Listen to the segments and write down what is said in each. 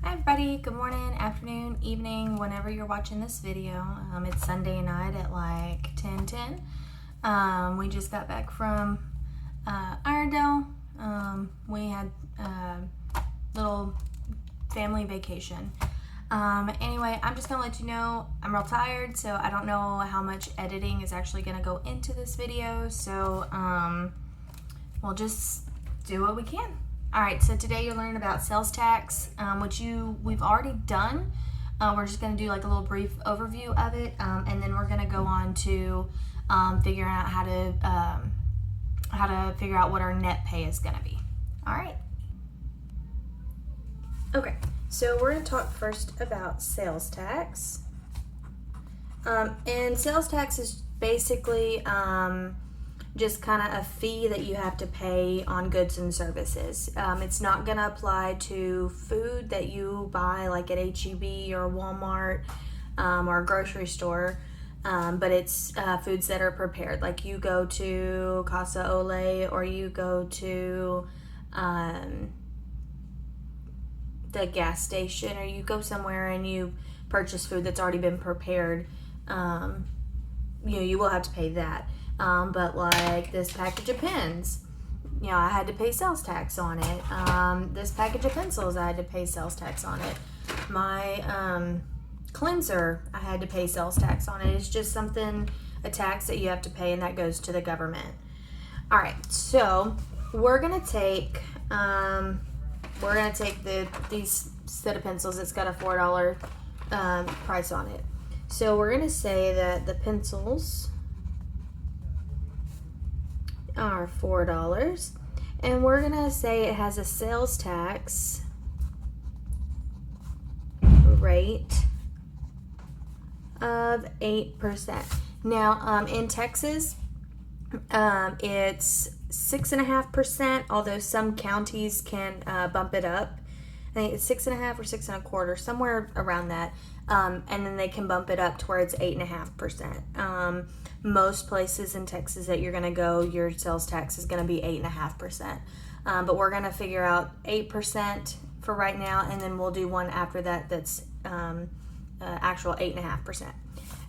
Hi everybody, good morning, afternoon, evening, whenever you're watching this video. It's Sunday night at like 10:10. We just got back from Iredell. We had a little family vacation. Anyway, I'm just gonna let you know I'm real tired, so I don't know how much editing is actually gonna go into this video, so we'll just do what we can. Alright, so today you're learning about sales tax, which we've already done. We're just going to do like a little brief overview of it, and then we're going to go on to figuring out how to figure out what our net pay is going to be. Alright. Okay, so we're going to talk first about sales tax. And sales tax is basically just kind of a fee that you have to pay on goods and services. It's not going to apply to food that you buy like at H-E-B or Walmart or a grocery store, but it's foods that are prepared. Like you go to Casa Ole or you go to the gas station, or you go somewhere and you purchase food that's already been prepared, you will have to pay that. But like this package of pens, I had to pay sales tax on it. This package of pencils, I had to pay sales tax on it. My cleanser, I had to pay sales tax on it. It's just a tax that you have to pay, and that goes to the government. All right, so we're gonna take these set of pencils. It's got a $4 price on it. So we're gonna say that the pencils are $4, and we're gonna say it has a sales tax rate of 8%. Now, in Texas, it's 6.5%, although some counties can bump it up. I think it's 6.5 or 6.25, somewhere around that. And then they can bump it up to where it's 8.5%. Most places in Texas that you're going to go, your sales tax is going to be 8.5%. But we're going to figure out 8% for right now, and then we'll do one after that that's actual 8.5%.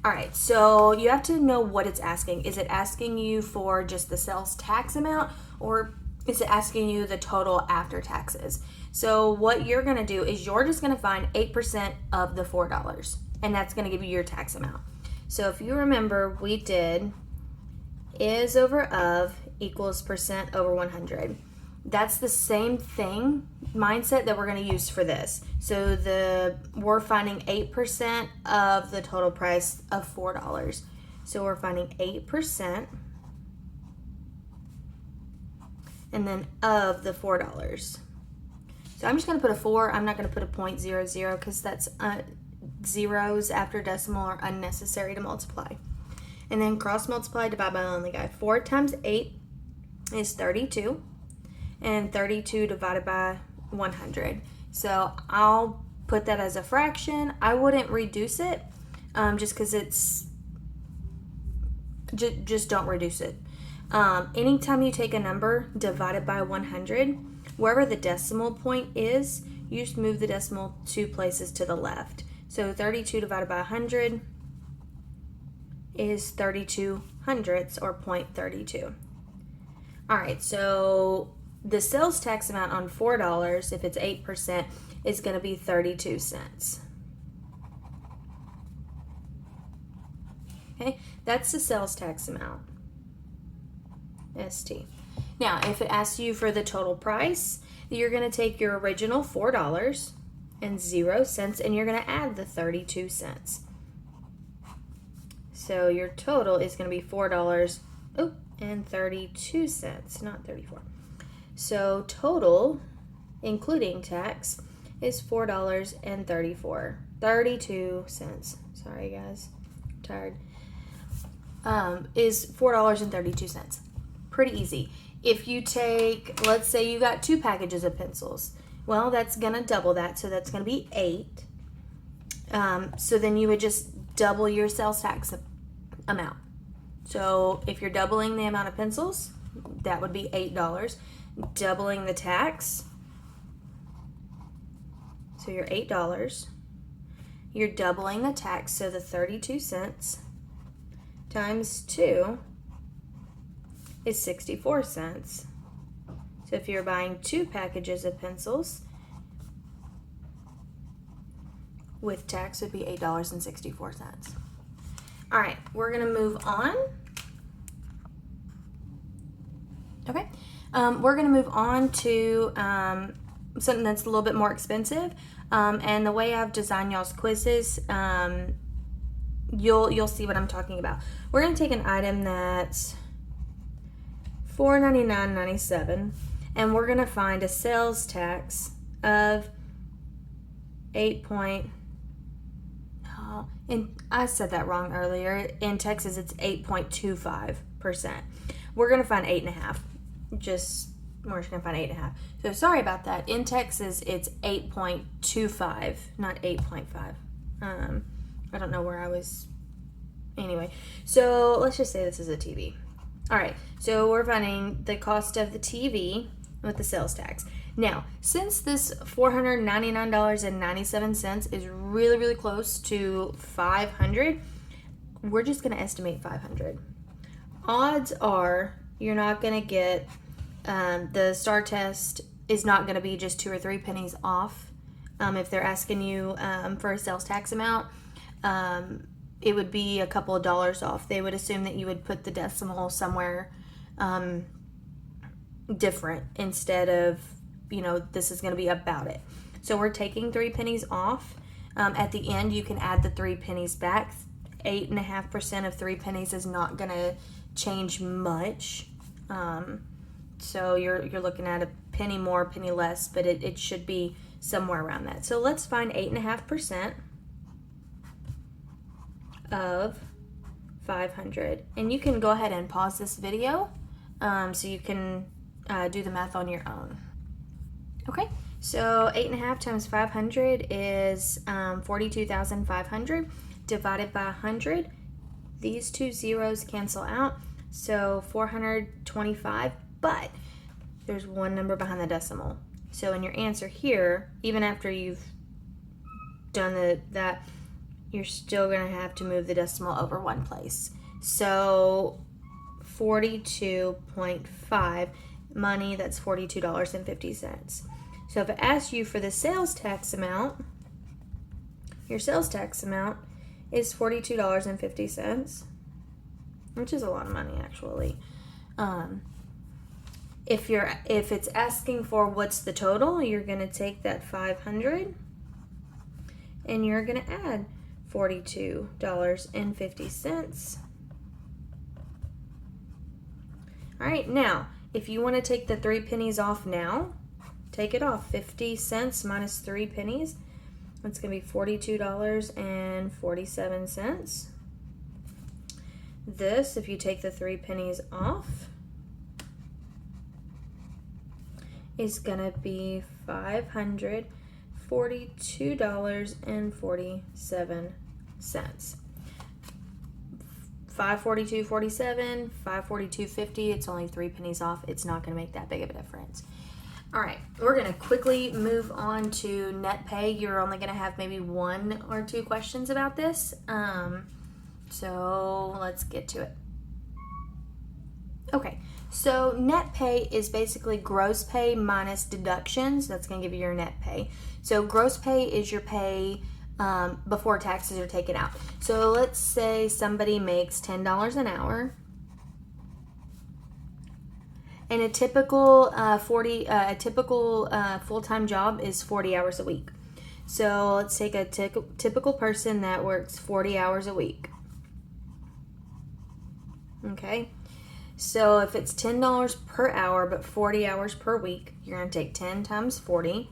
All right, so you have to know what it's asking. Is it asking you for just the sales tax amount, or is it asking you the total after taxes? So what you're going to do is you're just going to find 8% of the $4, and that's going to give you your tax amount. So if you remember, we did is over of equals percent over 100. That's the same thing mindset that we're going to use for this. So we're finding 8% of the total price of $4. So we're finding 8% and then of the $4. So I'm just going to put a 4. I'm not going to put a 0.00 because that's zeros after decimal are unnecessary to multiply. And then cross multiply, divide by the only guy. 4 times 8 is 32. And 32 divided by 100. So I'll put that as a fraction. I wouldn't reduce it just because it's... Just don't reduce it. Anytime you take a number divided by 100, wherever the decimal point is, you just move the decimal 2 places to the left. So 32 divided by 100 is 32 hundredths, or 0.32. All right, so the sales tax amount on $4, if it's 8%, is going to be 32 cents. Okay, that's the sales tax amount. ST. Now, if it asks you for the total price, you're going to take your original $4 and 0 cents, and you're going to add the 32 cents. So your total is going to be $4 and 32 cents, not 34. So total, including tax, is $4 and 32 cents. Sorry guys, I'm tired. Is $4 and 32 cents. Pretty easy. If you take, let's say you got 2 packages of pencils, well, that's gonna double that, so that's gonna be 8. So then you would just double your sales tax amount. So if you're doubling the amount of pencils, that would be $8. Doubling the tax, So your $8. You're doubling the tax, so the 32 cents times 2 is 64 cents. So if you're buying 2 packages of pencils, with tax would be $8.64. All right, we're gonna move on. Okay, we're gonna move on to something that's a little bit more expensive. And the way I've designed y'all's quizzes, you'll see what I'm talking about. We're gonna take an item that's $499.97, and we're gonna find a sales tax of and I said that wrong earlier. In Texas, it's 8.25%. We're gonna find 8.5. We're just gonna find 8.5. So sorry about that. In Texas, it's 8.25, not 8.5. I don't know where I was. Anyway, so let's just say this is a TV. All right, so we're finding the cost of the TV with the sales tax. Now, since this $499.97 is really, really close to $500, we're just going to estimate $500. Odds are you're not going to get, the STAR test is not going to be just 2 or 3 pennies off. If they're asking you for a sales tax amount, it would be a couple of dollars off. They would assume that you would put the decimal somewhere different instead of, this is going to be about it. So we're taking 3 pennies off. At the end, you can add the 3 pennies back. 8.5% of 3 pennies is not going to change much. So you're looking at a penny more, penny less, but it should be somewhere around that. So let's find 8.5% of 500. And you can go ahead and pause this video so you can do the math on your own. Okay, so 8.5 times 500 is 42,500 divided by 100. These 2 zeros cancel out, so 425, but there's 1 number behind the decimal. So in your answer here, even after you've done that, you're still going to have to move the decimal over 1 place. So 42.5 money, that's $42.50. So if it asks you for the sales tax amount, your sales tax amount is $42.50, which is a lot of money actually. If it's asking for what's the total, you're going to take that 500 and you're going to add $42.50. All right, now if you want to take the 3 pennies off now, take it off. 50 cents minus 3 pennies, that's going to be $42.47. This, if you take the 3 pennies off, is going to be $542.47. 542.47, 542.50. It's only 3 pennies off. It's not going to make that big of a difference. All right, we're going to quickly move on to net pay. You're only going to have maybe 1 or 2 questions about this. So let's get to it. Okay, so net pay is basically gross pay minus deductions. That's going to give you your net pay. So gross pay is your pay before taxes are taken out. So let's say somebody makes $10 an hour, and a typical full-time job is 40 hours a week. So let's take a typical person that works 40 hours a week. Okay, so if it's $10 per hour but 40 hours per week, you're going to take 10 times 40,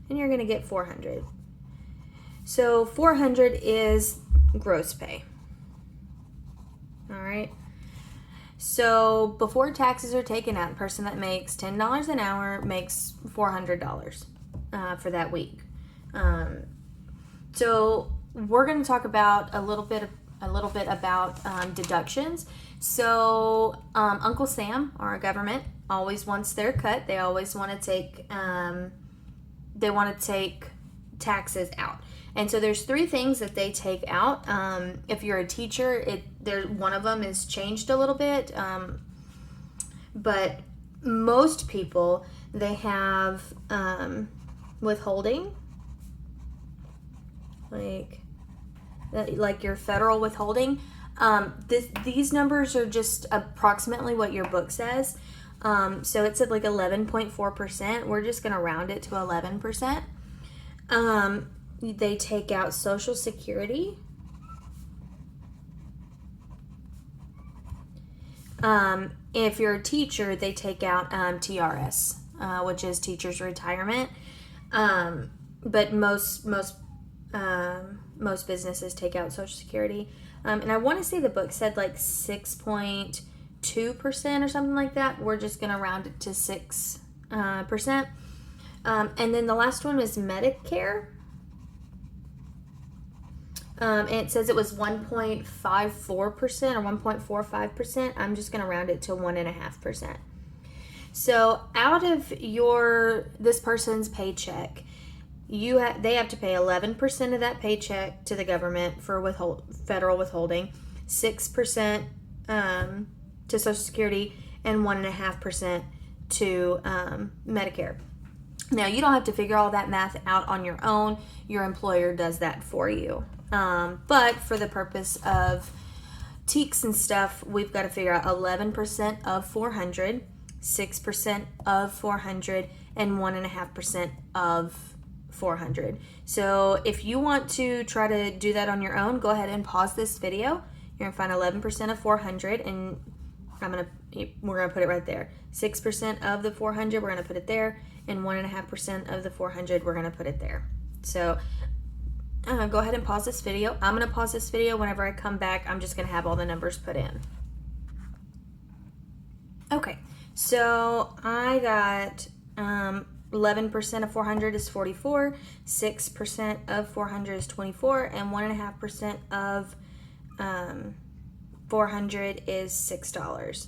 and you're going to get 400. So 400 is gross pay. All right. So before taxes are taken out, a person that makes $10 an hour makes $400 for that week. So we're going to talk about a little bit about deductions. So Uncle Sam, our government, always wants their cut. They always want to take they want to take taxes out. And so there's 3 things that they take out. If you're a teacher, one of them is changed a little bit. But most people, they have withholding, like your federal withholding. These numbers are just approximately what your book says. So it said like 11.4%. We're just going to round it to 11%. They take out Social Security. If you're a teacher, they take out TRS, which is Teachers Retirement. But most businesses take out Social Security. And I want to say the book said like 6.2% or something like that. We're just going to round it to 6%. And then the last one was Medicare. And it says it was 1.54% or 1.45%. I'm just going to round it to 1.5%. So out of this person's paycheck, they have to pay 11% of that paycheck to the government for federal withholding, 6% to Social Security, and 1.5% to Medicare. Now, you don't have to figure all that math out on your own. Your employer does that for you. But for the purpose of TEKS and stuff, we've got to figure out 11% of 400, 6% of 400, and 1.5% of 400. So if you want to try to do that on your own, go ahead and pause this video. You're going to find 11% of 400, and we're going to put it right there. 6% of the 400, we're going to put it there, and 1.5% of the 400, we're going to put it there. So go ahead and pause this video. I'm going to pause this video. Whenever I come back, I'm just going to have all the numbers put in. Okay, so I got 11% of 400 is 44, 6% of 400 is 24, and 1.5% of 400 is $6.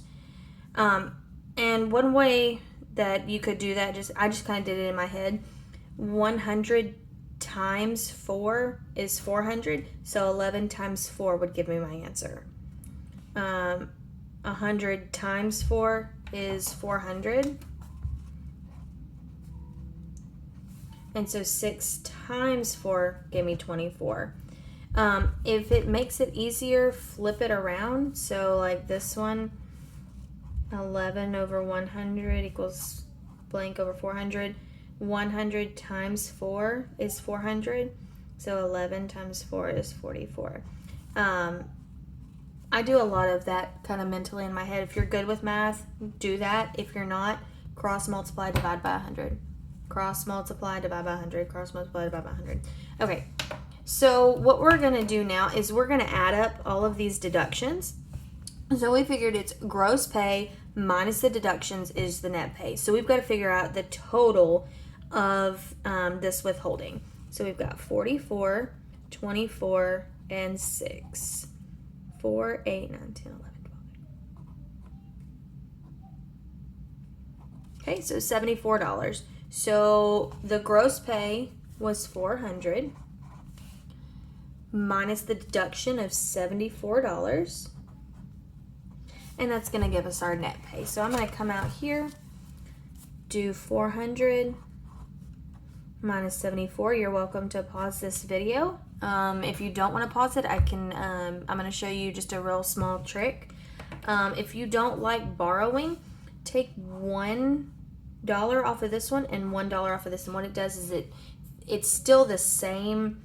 And one way that you could do that, I just kind of did it in my head. 100 times 4 is 400, so 11 times 4 would give me my answer. 100 times 4 is 400. And so 6 times 4 gave me 24. If it makes it easier, flip it around. So like this one, 11 over 100 equals blank over 400. 100 times 4 is 400. So 11 times 4 is 44. I do a lot of that kind of mentally in my head. If you're good with math, do that. If you're not, cross multiply, divide by 100. Cross multiply, divide by 100. Cross multiply, divide by 100. Okay, so what we're going to do now is we're going to add up all of these deductions. So we figured it's gross pay minus the deductions is the net pay. So we've got to figure out the total of this withholding. So we've got 44, 24, and 6. 4, 8, 9, 10, 11, 12. Okay, so $74. So the gross pay was 400 minus the deduction of $74. And that's going to give us our net pay. So I'm going to come out here, do 400 minus 74. You're welcome to pause this video. If you don't want to pause it, I'm going to show you just a real small trick. If you don't like borrowing, take $1 off of this one and $1 off of this. And what it does is it's still the same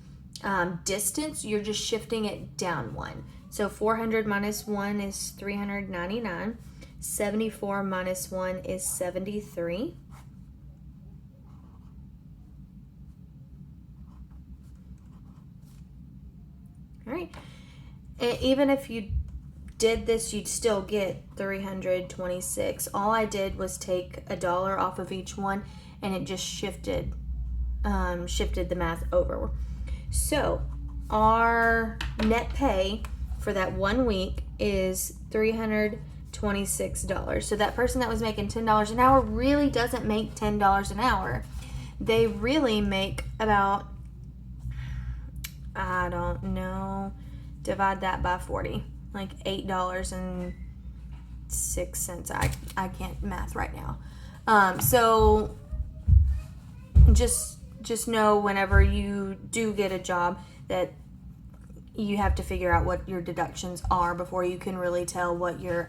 distance. You're just shifting it down 1. So 400 minus 1 is 399. 74 minus 1 is 73. All right. And even if you did this, you'd still get 326. All I did was take $1 off of each one, and it just shifted the math over. So our net pay for that 1 week is $326. So that person that was making $10 an hour really doesn't make $10 an hour. they really make about, I don't know, divide that by 40, like $8.06. I can't math right now. So just know whenever you do get a job that you have to figure out what your deductions are before you can really tell what your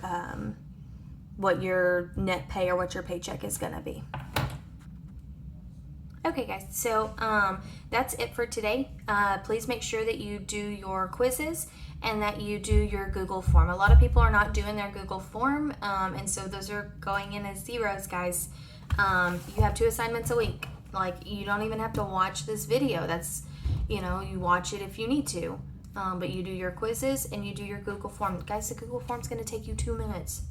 net pay or what your paycheck is going to be. Okay, guys, so that's it for today. Please make sure that you do your quizzes and that you do your Google form. A lot of people are not doing their Google form, and so those are going in as zeros, guys. You have 2 assignments a week. Like, you don't even have to watch this video. That's, you watch it if you need to. But you do your quizzes and you do your Google form. Guys, the Google form's going to take you 2 minutes.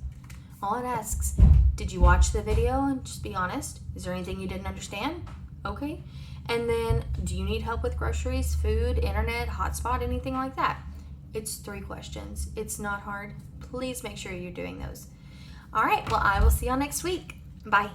All it asks, did you watch the video? And just be honest. Is there anything you didn't understand? Okay. And then, do you need help with groceries, food, internet, hotspot, anything like that? It's 3 questions. It's not hard. Please make sure you're doing those. All right. Well, I will see y'all next week. Bye.